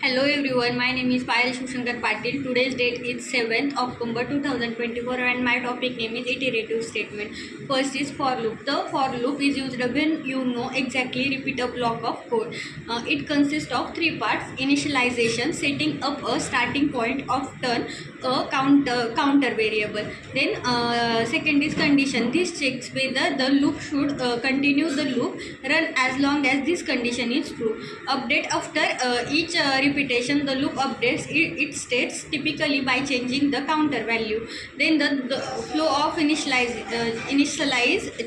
Hello everyone, my name is Payal Shivshankar Patil. Today's date is 7th October 2024 and my topic name is iterative statement. First is for loop. The for loop is used when you know exactly repeat a block of code. It consists of three parts: initialization, setting up a starting point of turn, a counter variable. Then second is condition. This checks whether the loop should continue the loop run as long as this condition is true. Update after each repetition, the loop updates its states typically by changing the counter value. Then the flow of initialize,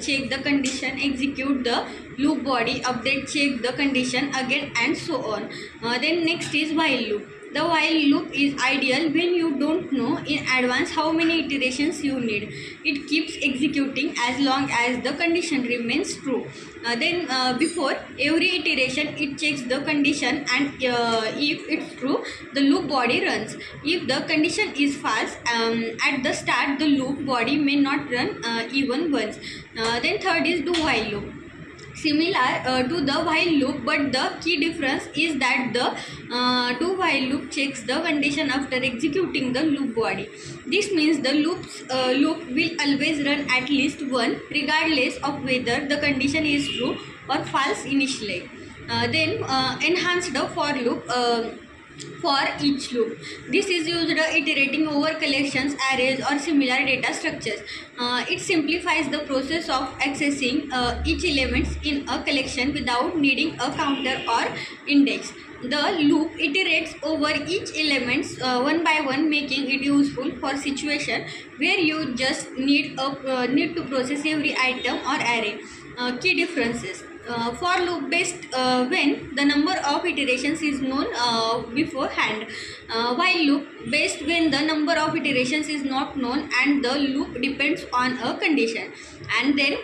check the condition, execute the loop body, update, check the condition again, and so on. Then next is while loop. The while loop is ideal when you don't know in advance how many iterations you need. It keeps executing as long as the condition remains true. Before every iteration, it checks the condition, and if it's true, the loop body runs. If the condition is false, at the start, the loop body may not run even once. Then third is do while loop. Similar to the while loop, but the key difference is that the do while loop checks the condition after executing the loop body. This means the loop will always run at least one, regardless of whether the condition is true or false initially. Enhance the for loop. For each loop, this is used iterating over collections, arrays, or similar data structures. It simplifies the process of accessing each elements in a collection without needing a counter or index. The loop iterates over each elements one by one, making it useful for situation where you just need to process every item or array. Key differences: for loop based when the number of iterations is known beforehand, while loop based when the number of iterations is not known and the loop depends on a condition. And then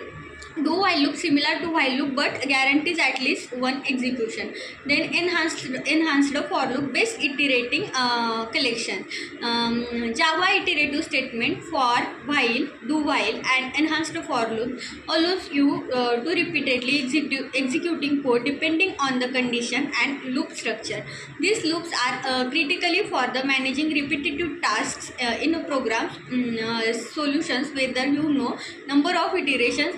do while loop, similar to while loop but guarantees at least one execution. Then enhanced for loop based iterating collection. Java iterative statement for while, do while, and enhanced for loop allows you to repeatedly executing code depending on the condition and loop structure. These loops are critically for the managing repetitive tasks in a program solutions, whether you know number of iterations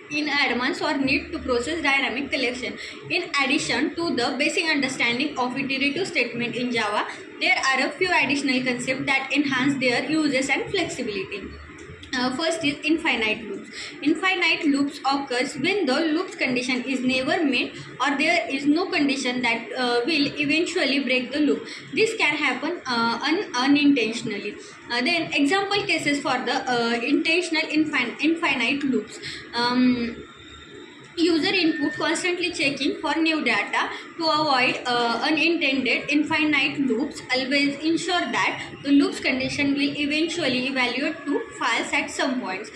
in advance or need to process dynamic collection. In addition to the basic understanding of iterative statement in Java, there are a few additional concepts that enhance their uses and flexibility. First is infinite loops. Infinite loops occurs when the loop's condition is never met or there is no condition that will eventually break the loop. This can happen unintentionally. Then example cases for the intentional infinite loops. User input constantly checking for new data. To avoid unintended infinite loops, always ensure that the loop's condition will eventually evaluate to false at some points.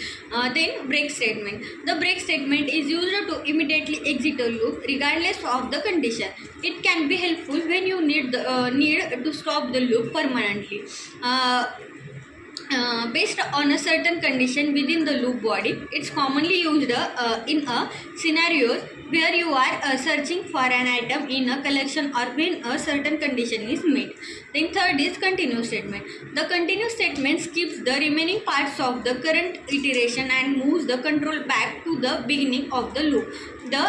Then break statement. The break statement is used to immediately exit a loop regardless of the condition. It can be helpful when you need to stop the loop permanently. Based on a certain condition within the loop body. It's commonly used in scenarios where you are searching for an item in a collection or when a certain condition is met. Then third is continue statement. The continue statement skips the remaining parts of the current iteration and moves the control back to the beginning of the loop. The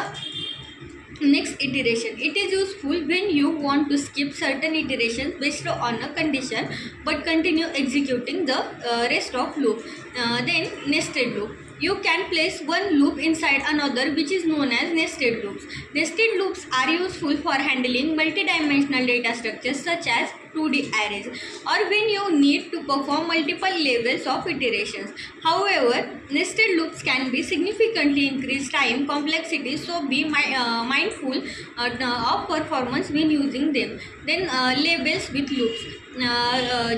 next iteration. It is useful when you want to skip certain iterations based on a condition but continue executing the rest of loop. Then nested loop. You can place one loop inside another, which is known as nested loops. Nested loops are useful for handling multidimensional data structures such as 2D arrays or when you need to perform multiple levels of iterations. However, nested loops can be significantly increase time complexity, so be mindful of performance when using them. Then labels with loops.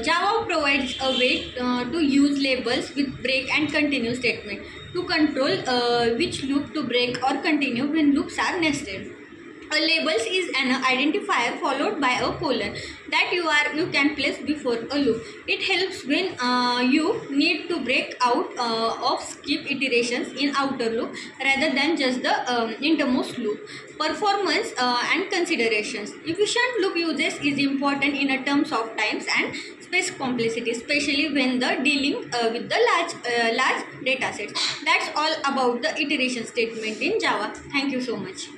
Java provides a way to use labels with break and continue statement to control which loop to break or continue when loops are nested. A labels is an identifier followed by a colon that you can place before a loop. It helps when you need to break out of skip iterations in outer loop rather than just the innermost loop. Performance and considerations. Efficient loop uses is important in a terms of times and space complexity, especially when the dealing with the large data sets. That's all about the iteration statement in Java. Thank you so much.